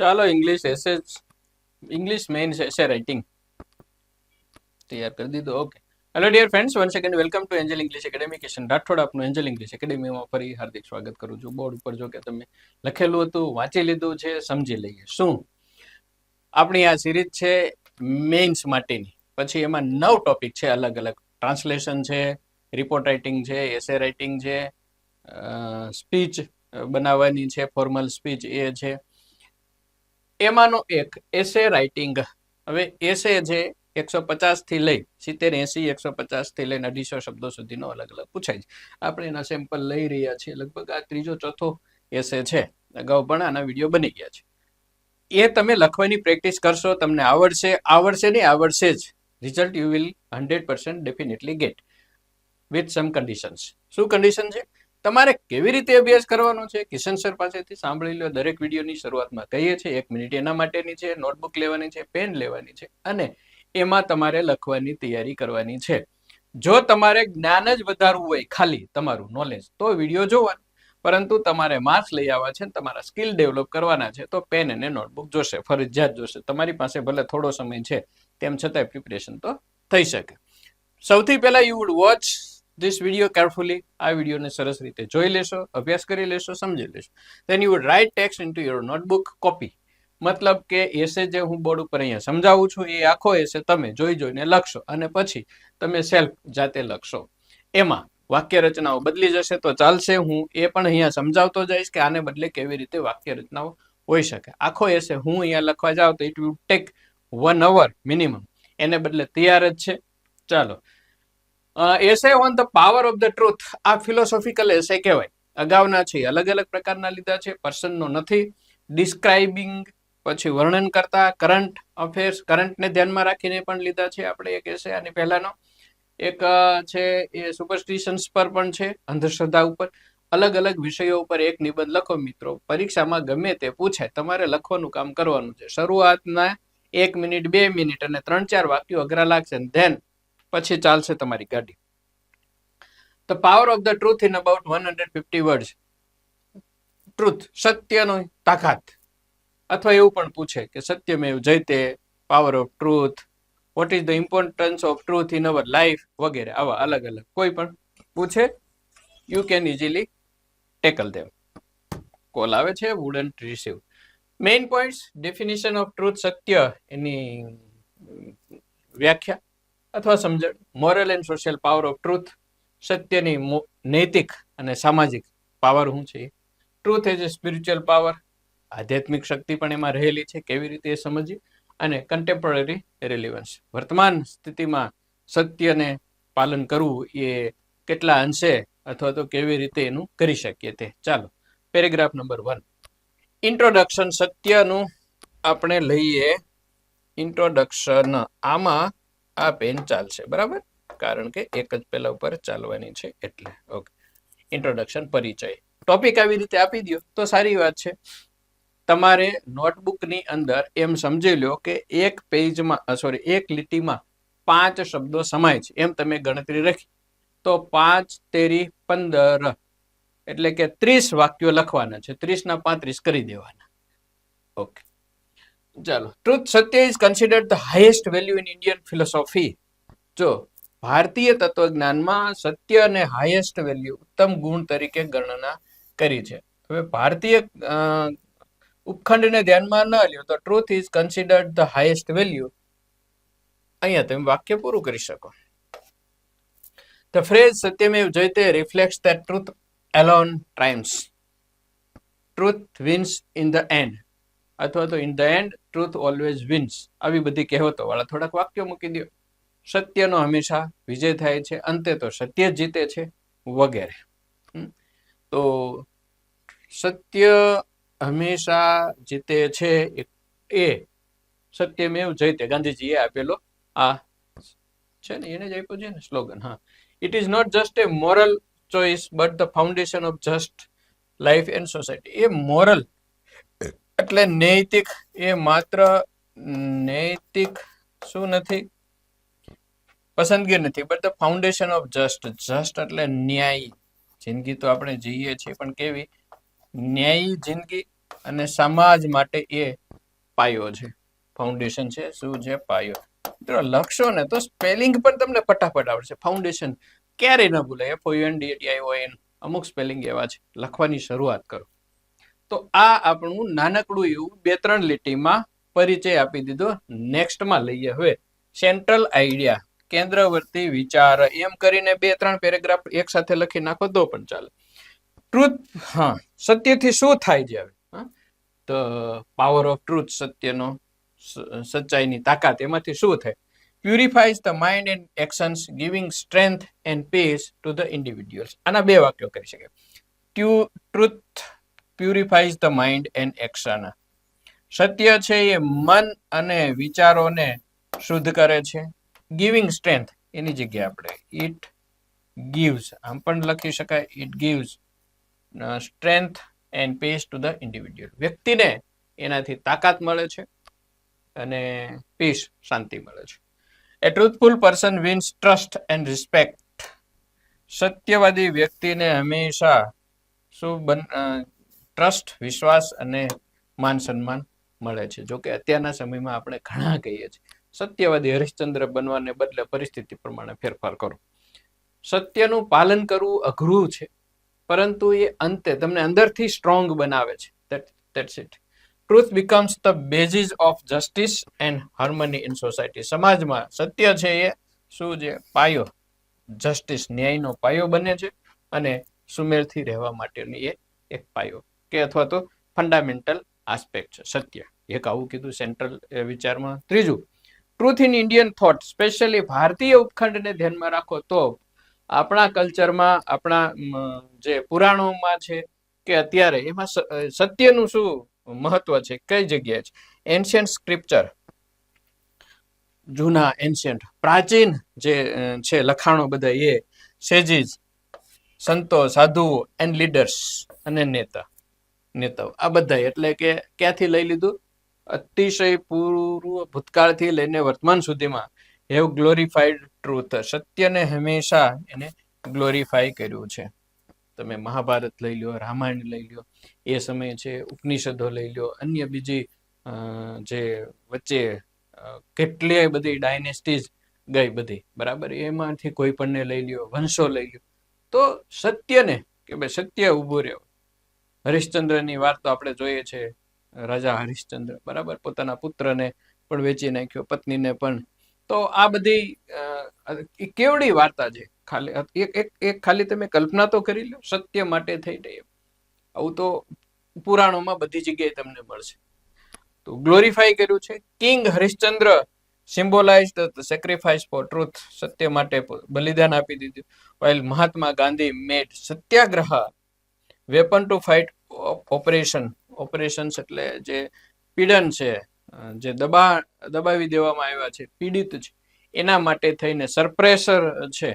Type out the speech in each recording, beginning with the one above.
ચાલો English main essay writing तैयार कर दी तो okay. Hello dear friends, once again welcome to Angel English Academy. Kishan Rathod आपનું એન્જલ ઇંગ્લિશ એકેડમીમાં ફરી હાર્દિક સ્વાગત કરું છું। બોર્ડ ઉપર જો કે તમે લખેલું હતું, વાંચી લીધું છે, સમજી લઈએ શું આપણી આ સિરીઝ છે મેઇન્સ માટેની। પછી એમાં 9 ટોપિક છે, અલગ અલગ ટ્રાન્સલેશન છે, રિપોર્ટ રાઇટિંગ છે, એસે રાઇટિંગ છે, સ્પીચ બનાવવાની છે, ફોર્મલ સ્પીચ એ છે। એમાંનો એક એસે રાઇટિંગ। હવે એસે છે 150 થી લઈ 70, 80, 150 થી લઈને 250 શબ્દો સુધીનો અલગ અલગ પૂછાય છે। આપણે એના સેમ્પલ લઈ રહ્યા છીએ। લગભગ આ ત્રીજો ચોથો એસે છે, અગાઉ પણ આના વિડીયો બની ગયા છે। એ તમે લખવાની પ્રેક્ટિસ કરશો, તમને આવડશે નહીં, આવડશે જ। Result you will 100% definitely get with some conditions. શું કન્ડિશન છે? તમારે કેવી રીતે અભ્યાસ કરવાનો છે કિશન સર પાસેથી સાંભળી લો। દરેક વિડીયોની શરૂઆતમાં કહીએ છીએ 1 મિનિટ એના માટેની છે, નોટબુક લેવાની છે, પેન લેવાની છે અને એમાં તમારે લખવાની તૈયારી કરવાની છે। જો તમારે જ્ઞાન જ વધારવું હોય, ખાલી તમારું નોલેજ, તો વિડીયો જોવાનો, પરંતુ તમારે માર્ક્સ લઈ આવવા છે, તમારા સ્કિલ ડેવલપ કરવાના છે, તો પેન અને નોટબુક જોશે, ફરજિયાત જોશે। તમારી પાસે ભલે થોડો સમય છે, તેમ છતાંય પ્રિપરેશન તો થઈ શકે। સૌથી પહેલા you would watch this video carefully. આ વિડીયોને સરસ રીતે જોઈ લેશો, અભ્યાસ કરી લેશો, સમજી લેશો। Then you would write text into your notebook copy. મતલબ કે એસે જે હું બોર્ડ ઉપર અહીંયા સમજાવું છું એ આખો એસે તમે જોઈને લખશો અને પછી તમે સેલ્ફ જાતે લખશો। એમાં વાક્ય રચનાઓ બદલી જશે તો ચાલશે, હું એ પણ અહીંયા સમજાવતો જઈશ કે આને બદલે કેવી રીતે વાક્ય રચનાઓ હોઈ શકે। આખો એસે હું અહીંયા લખવા જાઉં તો it will take 1 hour minimum, એને બદલે તૈયાર જ છે। ચાલો, essay on the power of the truth. આ ફિલોસોફિકલ એસે કહેવાય। અગાઉના છે અલગ અલગ પ્રકારના લીધા છે, પર્સનનો નથી। ડિસ્ક્રાઇબિંગ, પછી વર્ણન કરતા, કરંટ અફેર્સ, કરંટને ધ્યાનમાં રાખીને પણ લીધા છે આપણે એક એસે। આની પહેલાનો એક છે એ સુપરસ્ટિશન્સ પર પણ છે, અંધશ્રદ્ધા ઉપર। અલગ અલગ વિષયો ઉપર એક નિબંધ લખો મિત્રો, પરીક્ષામાં ગમે તે પૂછાય, તમારે લખવાનું કામ કરવાનું છે। શરૂઆતના 1 મિનિટ 2 મિનિટ અને 3-4 વાક્યો અઘરા લાગશે, ધેન પછી ચાલશે તમારી ગાડી। The power of the truth in about 150 words. Truth, સત્યનો તાકાત, અથવા એવું પણ પૂછે કે સત્યમેવ જયતે, power of truth, what is the importance of truth in our life, વગેરે આવા અલગ અલગ કોઈ પણ પૂછે, you can easily tackle them. Call આવે છે, wouldn't receive. Main points, definition of truth, સત્ય એની વ્યાખ્યા અથવા સમજણ। Moral and social power of truth, સત્યની નૈતિક અને સામાજિક પાવર શું છે। Truth as a spiritual power, આધ્યાત્મિક શક્તિ પણ એમાં રહેલી છે, કેવી રીતે એ સમજી। અને કન્ટેમ્પરરી રિલેવન્સ, વર્તમાન સ્થિતિમાં સત્યને પાલન કરવું એ કેટલા અંશે અથવા તો કેવી રીતે એનું કરી શકીએ તે। ચાલો, પેરેગ્રાફ નંબર 1, ઇન્ટ્રોડક્શન। સત્યનું આપણે લઈએ ઇન્ટ્રોડક્શન। આમાં આ પેન ચાલશે, બરાબર, કારણ કે એક જ પેલા ઉપર ચાલવાની છે એટલે। ઓકે, ઇન્ટ્રોડક્શન, પરિચય। ટોપિક આવી રીતે આપી દો તો સારી વાત છે। તમારે નોટબુકની અંદર એમ સમજી લો કે એક લીટીમાં 5 શબ્દો સમાય છે, એમ તમે ગણતરી રાખી તો 5 તેરી 15 એટલે કે 30 વાક્યો લખવાના છે, 30 ના 35 કરી દેવાના। ઓકે, ચાલો। Truth, Satya is considered the highest value in Indian philosophy. જો ભારતીય તત્વજ્ઞાનમાં સત્ય અને હાઈએસ્ટ વેલ્યુ, ઉત્તમ ગુણ તરીકે ગણના કરી છે। હવે ભારતીય ઉપખંડને ધ્યાનમાં ન લ્યો તો truth is considered the highest value, અહીંયા તમે વાક્ય પૂરું કરી શકો। ધ ફ્રેઝ સત્યમેવ જયતે reflects that truth alone triumphs. Truth wins in the end, અથવા તો in the end truth always wins. આવી બધી કહેવતો વાળા થોડાક વાક્યો મૂકી દો। સત્યનો હંમેશા વિજય થાય છે, અંતે તો સત્ય જ જીતે છે, વગેરે। તો સત્ય હંમેશા જીતે છે એ સત્યમેવ જયતે ગાંધીજીએ આપેલો આ છે ને, એને જ આપ્યો છે ને સ્લોગન। હા, it is not just a moral choice but the foundation of just life and society. A moral એટલે નૈતિક, એ માત્ર નૈતિક શું નથી, પસંદગી નથી, but the foundation of just એટલે ન્યાયી જિંદગી તો આપણે જીવીએ છીએ, પણ કેવી ન્યાયી જિંદગી, અને સમાજ માટે એ પાયો છે. ફાઉન્ડેશન છે શું છે? પાયો. મિત્રો લખશો ને તો સ્પેલિંગ પણ તમને ફટાફટ આવડશે. ફાઉન્ડેશન ક્યારેય ન ભૂલાય. FOUNDATION અમુક સ્પેલિંગ એવા છે, લખવાની શરૂઆત કરો. તો આ આપણું નાનકડું એવું 2-3 લીટીમાં પરિચય આપી દીધો. નેક્સ્ટમાં લઈએ હવે સેન્ટ્રલ આઈડિયા, કેન્દ્રવર્તી વિચાર. એમ કરીને 2-3 પેરેગ્રાફ એક સાથે લખી નાખો તો પણ ચાલે. ટ્રુથ, હા, સત્યથી શું થાય છે હવે? ધ પાવર ઓફ ટ્રુથ, સત્યનો, સચ્ચાઈની તાકાત, એમાંથી શું થાય? Purifies the mind and actions, giving strength and peace to the individuals. આના 2 વાક્યો કરી શકે. Truth purifies the mind and action. સત્ય છે એ મન અને વિચારોને શુદ્ધ કરે છે. ગિવિંગ સ્ટ્રેન્થ, એની જગ્યાએ આપણે ઇટ ગિવ્સ, આમ પણ લખી શકાય, it gives strength and peace to the individual. વ્યક્તિને એનાથી તાકાત મળે છે અને પીસ, શાંતિ મળે છે. A truthful person wins trust and respect. સત્યવાદી વ્યક્તિને હંમેશા શું ટ્રસ્ટ, વિશ્વાસ અને માન સન્માન મળે છે. જો કે અત્યારના સમયમાં આપણે ઘણા કહીએ છીએ સત્યવાદી હરિશ્ચંદ્ર બનવાને બદલે પરિસ્થિતિ પ્રમાણે ફેરફાર કરો. સત્યનું પાલન કરવું અઘરું છે, પરંતુ એ અંતે તમને અંદરથી સ્ટ્રોંગ બનાવે છે. That's it. Truth becomes the basis of justice and harmony in society. સમાજમાં સત્ય છે એ શું છે? પાયો, જસ્ટિસ, ન્યાયનો પાયો બને છે અને સુમેળથી રહેવા માટેની એ એક પાયો કે અથવા તો ફંડામેન્ટલ આસ્પેક્ટ છે સત્ય. એક આવું કીધું સેન્ટ્રલ વિચારમાં. ત્રીજું, truth in Indian thought, specially ભારતીય ઉપખંડને ધ્યાનમાં રાખો તો આપણા કલ્ચરમાં, આપણા જે પુરાણોમાં છે કે અત્યારે એમાં સત્યનું શું મહત્વ છે, કઈ જગ્યાએ છે? એન્શિયન્ટ સ્ક્રિપ્ચર, જૂના એન્શિયન્ટ પ્રાચીન જે છે લખાણો બધા, એ સેજીસ, સંતો, સાધુઓ એન્ડ લીડર્સ, અને નેતાઓ, આ બધા. એટલે કે ક્યાંથી લઈ લીધું? અતિશય પૂર્વ ભૂતકાળથી લઈને વર્તમાન સુધીમાં હેવ ગ્લોરીફાઈડ ટ્રુથ. સત્યને હંમેશા એને ગ્લોરીફાઈ કર્યું છે. તમે મહાભારત લઈ લો, રામાયણ લઈ લો, એ સમયે છે ઉપનિષદો લઈ લો, અન્ય બીજી જે વચ્ચે કેટલી બધી ડાયનેસ્ટીઝ ગઈ બધી, બરાબર, એમાંથી કોઈ પણને લઈ લ્યો, વંશો લઈ લ્યો, તો સત્યને કે ભાઈ સત્ય ઊભું રહ્યો. હરિશ્ચંદ્રની વાત તો આપણે જોઈએ છે. રાજા હરિશ્ચંદ્ર, બરાબર, પોતાના પુત્રને પણ વેચી નાખ્યો, પત્નીને પણ. તો આ બધી કેવડી વાર્તા છે. ખાલી એક ખાલી તમે કલ્પના તો કરી લો, સત્ય માટે થઈ રહી. આવું તો પુરાણોમાં બધી જગ્યાએ તમને મળશે. તો ગ્લોરીફાઈ કર્યું છે. King Harishchandra symbolize the sacrifice for truth, સત્ય માટે બલિદાન આપી દીધું. while Mahatma Gandhi made satyagraha weapon to fight oppressions, એટલે જે પીડન છે, જે દબાવી દેવામાં આવ્યા છે, પીડિત છે, એના માટે થઈને, સરપ્રેસર છે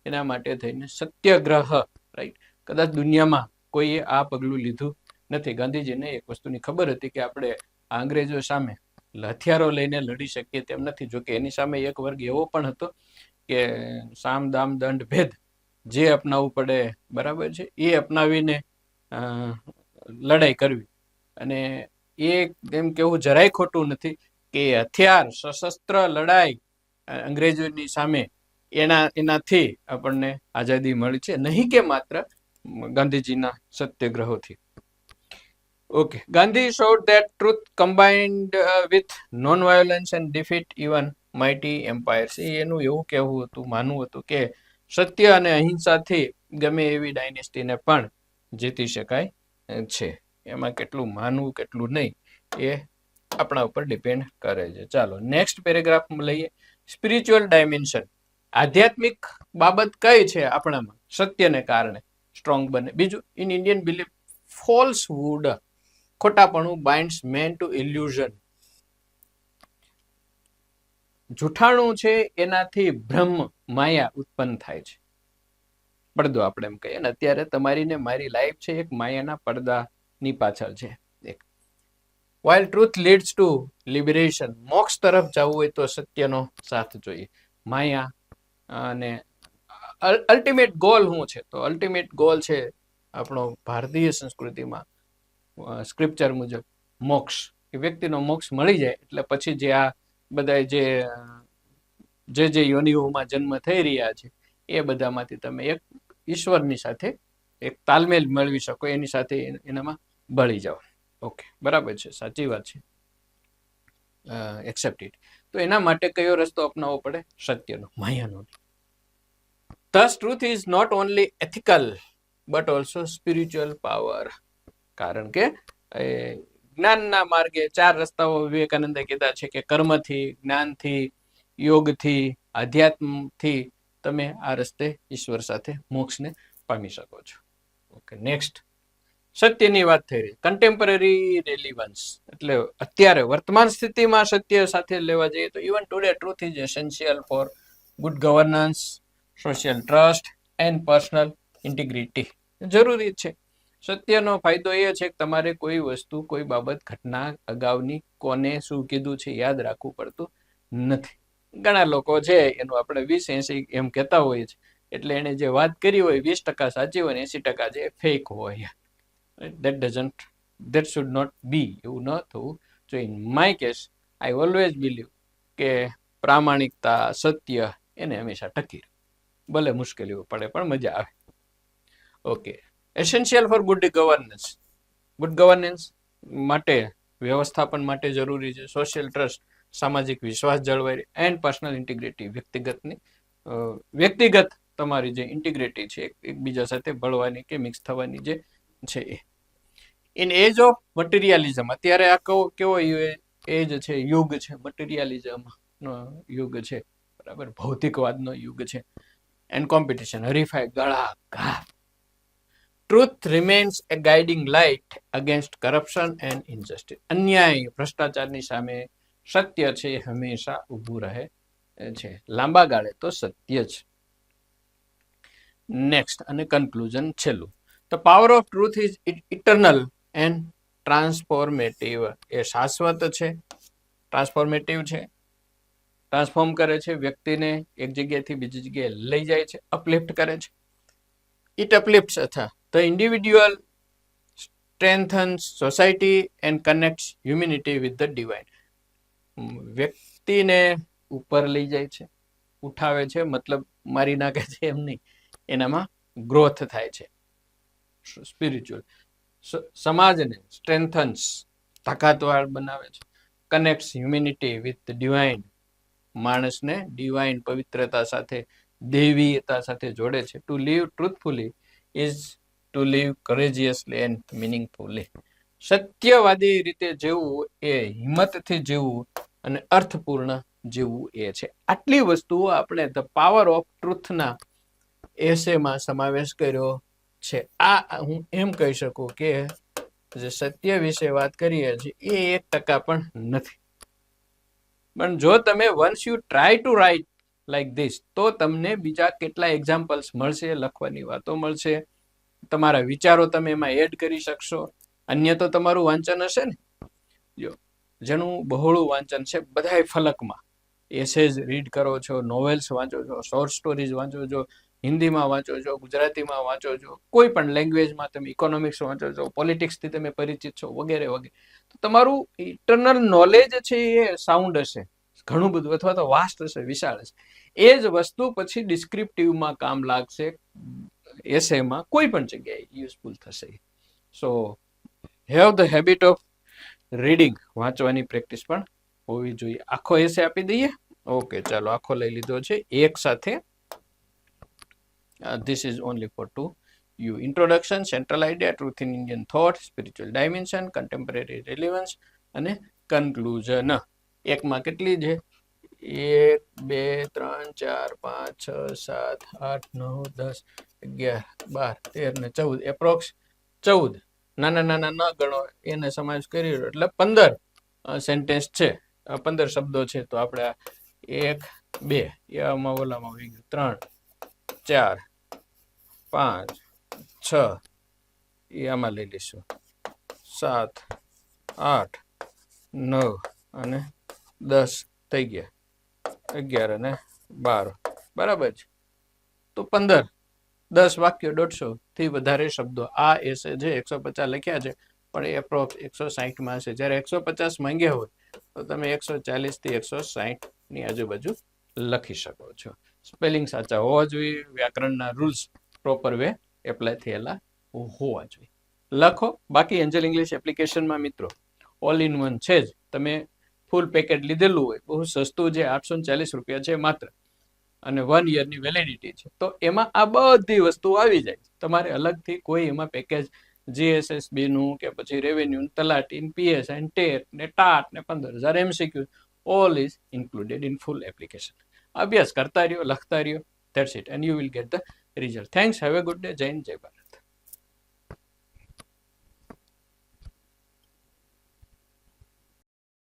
એના માટે થઈને સત્યાગ્રહ, રાઈટ. કદાચ દુનિયામાં કોઈએ આ પગલું લીધું નથી. ગાંધીજીને એક વસ્તુની ખબર હતી કે આપણે અંગ્રેજો સામે હથિયારો લઈને લડી શકીએ તેમ નથી. જોકે એની સામે એક વર્ગ એવો પણ હતો કે સામ દામ દંડ ભેદ જે અપનાવવું પડે, બરાબર છે, એ અપનાવીને લડાઈ કરવી. અને એ એમ કેવું જરાય ખોટું નથી કે હથિયાર, સશસ્ત્ર લડાઈ અંગ્રેજોની સામે એનાથી આપણને આઝાદી મળી છે, નહીં કે માત્ર ગાંધીજીના સત્યાગ્રહોથી. Okay, Gandhi showed that truth combined with non-violence and defeat even mighty empires. એનું એવું કહેવું હતું, માનવું હતું કે સત્ય અને અહિંસાથી ગમે એવી ડાયનેસ્ટીને પણ જીતી શકાય છે. એમાં કેટલું માનવું કેટલું નહીં એ આપણા ઉપર ડિપેન્ડ કરે છે. ચાલો નેક્સ્ટ પેરેગ્રાફ લઈએ. સ્પિરિચ્યુઅલ ડાયમેન્શન, આધ્યાત્મિક બાબત કઈ છે આપણામાં સત્યને કારણે સ્ટ્રોંગ બને. બીજું, ઇન ઇન્ડિયન બિલીફ ફોલ્સહુડ, ખોટાપણું બાઇન્ડ્સ મેન ટુ ઇલ્યુઝન. જૂઠાણું છે એનાથી ભ્રમ, માયા ઉત્પન્ન થાય છે. પડદો આપણે એમ કહીએ ને, અત્યારે તમારી ને મારી લાઈફ છે એક માયાના પડદાની પાછળ છે. while truth leads to liberation, મોક્ષ તરફ જવું હોય તો સત્યનો સાથ જોઈએ. માયા અને અલ્ટિમેટ ગોલ શું છે? તો અલ્ટિમેટ ગોલ છે આપણો ભારતીય સંસ્કૃતિમાં સ્ક્રિપ્ચર મુજબ મોક્ષ. એ વ્યક્તિનો મોક્ષ મળી જાય એટલે પછી જે આ બધા જે યોનિઓમાં જન્મ થઈ રહ્યા છે એ બધામાંથી તમે એક ઈશ્વરની સાથે એક તાલમેલ મેળવી શકો, એની સાથે એનામાં ભળી જાઓ. ઓકે, બરાબર છે, સાચી વાત છે, એક્સેપ્ટ ઇટ. તો એના માટે કયો રસ્તો અપનાવવો પડે? સત્યનો, માયાનો. Thus truth is not only ethical but also spiritual power. કારણ કે જ્ઞાનના માર્ગે 4 રસ્તાઓ વિવેકાનંદે કીધા છે કે કર્મથી, જ્ઞાનથી, યોગથી, આધ્યાત્મથી તમે આ રસ્તે ઈશ્વર સાથે મોક્ષને પામી શકો છો. Okay, next. સત્યની વાત થઈ રહી. કન્ટેમ્પરરી રેલિવન્સ એટલે અત્યારે વર્તમાન સ્થિતિમાં સત્ય સાથે લેવા જઈએ તો even today truth is essential for good governance, social trust and personal integrity. જરૂરી છે. સત્યનો ફાયદો એ છે કે તમારે કોઈ વસ્તુ, કોઈ બાબત, ઘટના અગાઉની કોને શું કીધું છે યાદ રાખવું પડતું નથી. ઘણા લોકો છે એનું આપણે 20-80 એમ કહેતા હોઈએ છીએ, એટલે એને જે વાત કરી હોય 20% સાચી હોય ને 80% જે ફેક હોય. That should not be. એવું ન થવું. So in my case, I always believe કે પ્રામાણિકતા, સત્ય એને હંમેશા ટકી રહે. ભલે મુશ્કેલીઓ પડે પણ મજા આવે. Okay, essential for good governance. Good governance માટે, વ્યવસ્થાપન માટે જરૂરી છે. સોશિયલ ટ્રસ્ટ, સામાજિક વિશ્વાસ જળવાય, એન્ડ પર્સનલ ઇન્ટિગ્રિટી, વ્યક્તિગત તમારી જે ઇન્ટિગ્રિટી છે એકબીજા સાથે ભળવાની કે મિક્સ થવાની જે છે એ. ઇન એજ ઓફ મટીરિયાલિઝમ, અત્યારે આ કેવો એજ છે, યુગ છે, મટીરિયાલિઝમ નો યુગ છે, બરાબર, ભૌતિકવાદનો યુગ છે. એન્ડ કોમ્પિટિશન, હરીફાઈ, ગળા ઘા. Truth remains a guiding light against corruption and injustice. અન્યાય, ભ્રષ્ટાચારની સામે સત્ય છે એ હંમેશા ઊભું રહે છે. લાંબા ગાળે તો સત્ય જ. નેક્સ્ટ અને કન્ક્લુઝન છેલ્લું. The power of truth is eternal and transformative. એ શાશ્વત છે, ટ્રાન્સફોર્મેટિવ છે, ટ્રાન્સફોર્મ કરે છે, વ્યક્તિને એક જગ્યાએથી બીજી જગ્યાએ લઈ જાય છે, અપલિફ્ટ કરે છે. ઇટ અપલિફ્ટ્સ અથવા the individual, strengthens society and connects humanity with the divine. વ્યક્તિને ઉપર લઈ જાય છે, ઉઠાવે છે, મતલબ મારી નાખે છે એમ નહીં, એનામાં ગ્રોથ થાય છે સ્પિરિચ્યુઅલ. સમાજને સ્ટ્રેન્થન્સ, તાકાતવાર બનાવે છે. કનેક્ટ્સ હ્યુમેનિટી વિથ ડિવાઇન, માણસને ડિવાઇન પવિત્રતા સાથે, દૈવીયતા સાથે જોડે છે. To live truthfully is to live courageously and meaningfully. સત્યવાદી રીતે જીવવું એ હિંમતથી જીવવું અને અર્થપૂર્ણ જીવવું એ છે. આટલી વસ્તુઓ આપણે ધ પાવર ઓફ ટ્રુથના એસેમાં સમાવેશ કર્યો છે. આ હું એમ કહી શકું કે જે સત્ય વિશે વાત કરીએ છીએ એ 1% પણ નથી. પણ જો તમે once you try to write like this, તો તમને બીજા કેટલા એક્ઝામ્પલ્સ મળશે, લખવાની વાતો મળશે, તમારા વિચારો તમે એમાં એડ કરી શકશો. અન્ય તો તમારું વાંચન હશે ને, જો જેનું બહોળું વાંચન છે, બધાય ફલકમાં એસેજ રીડ કરો છો, નોવેલ્સ વાંચો છો, શોર્ટ સ્ટોરીઝ વાંચો છો, હિન્દીમાં વાંચો છો, ગુજરાતીમાં વાંચો છો, કોઈ પણ લેંગ્વેજમાં તમે ઇકોનોમિક્સ વાંચો છો, પોલિટિક્સથી તમે પરિચિત છો, વગેરે વગેરે, તો તમારું ઇન્ટરનલ નોલેજ છે એ સાઉન્ડ હશે, ઘણું બધું, અથવા તો વાસ્ટ હશે, વિશાળ હશે. એ જ વસ્તુ પછી ડિસ્ક્રિપ્ટિવમાં કામ લાગશે, એસેમાં કોઈ પણ જગ્યાએ યુઝફુલ થશે. સો have the habit of reading, વાંચવાની પ્રેક્ટિસ પણ હોવી જોઈએ. આખો એસે આપી દઈએ. ઓકે, ચાલો આખો લઈ લીધો છે એક સાથે. This is only for 2 you. Introduction, central idea, truth in Indian thought, spiritual dimension, contemporary relevance અને conclusion. એકમાં કેટલી છે? 1 2 3 4 5 6 7 8 9 10 11 12 13 ને 14, એપ્રોક્સ 14. નાના નાના ન ગણો એને સમાવેશ કરી એટલે 15 સેન્ટેન્સ છે, 15 શબ્દો છે. તો આપણે 1 2 એમાં ઓલામાં આવી ગયું, 3 4 5 6 એ આમાં લઈ લઈશું, 7 8 9 અને 10 થઈ ગયા, 11 અને 12, બરાબર છે. તો 15 10 વાક્યો 150 થી વધારે શબ્દો આ એસે જે 150 લખ્યા છે પણ એ એપ્રોક્સ 160માં હશે. જ્યારે 150 માંગ્યા હોય તો તમે 140 થી 160ની આજુબાજુ લખી શકો છો. સ્પેલિંગ સાચા હોવા જોઈએ, વ્યાકરણના રૂલ્સ પ્રોપર વે એપ્લાય થયેલા હોવા જોઈએ. લખો. બાકી એન્જલ ઇંગ્લિશ એપ્લિકેશનમાં મિત્રો ઓલ ઇન વન છે જ. તમે ફૂલ પેકેટ લીધેલું હોય, બહુ સસ્તું છે, 840 રૂપિયા છે માત્ર, અને 1 યરની વેલિડિટી છે, તો એમાં આ બધી વસ્તુ આવી જાય. તમારે અલગથી કોઈ એમાં પેકેજ જીએસએસબી નું કે પછી રેવન્યુ, તલાટી, પીએસઆઈ, ટેટ ને ટાટ ને 15,000 MCQ all is included in full application. અભ્યાસ કરતા રહ્યો, લખતા રહ્યો, that's it, and you will get the result. Thanks. Have a good day. જય હિન્દ, જય ભારત.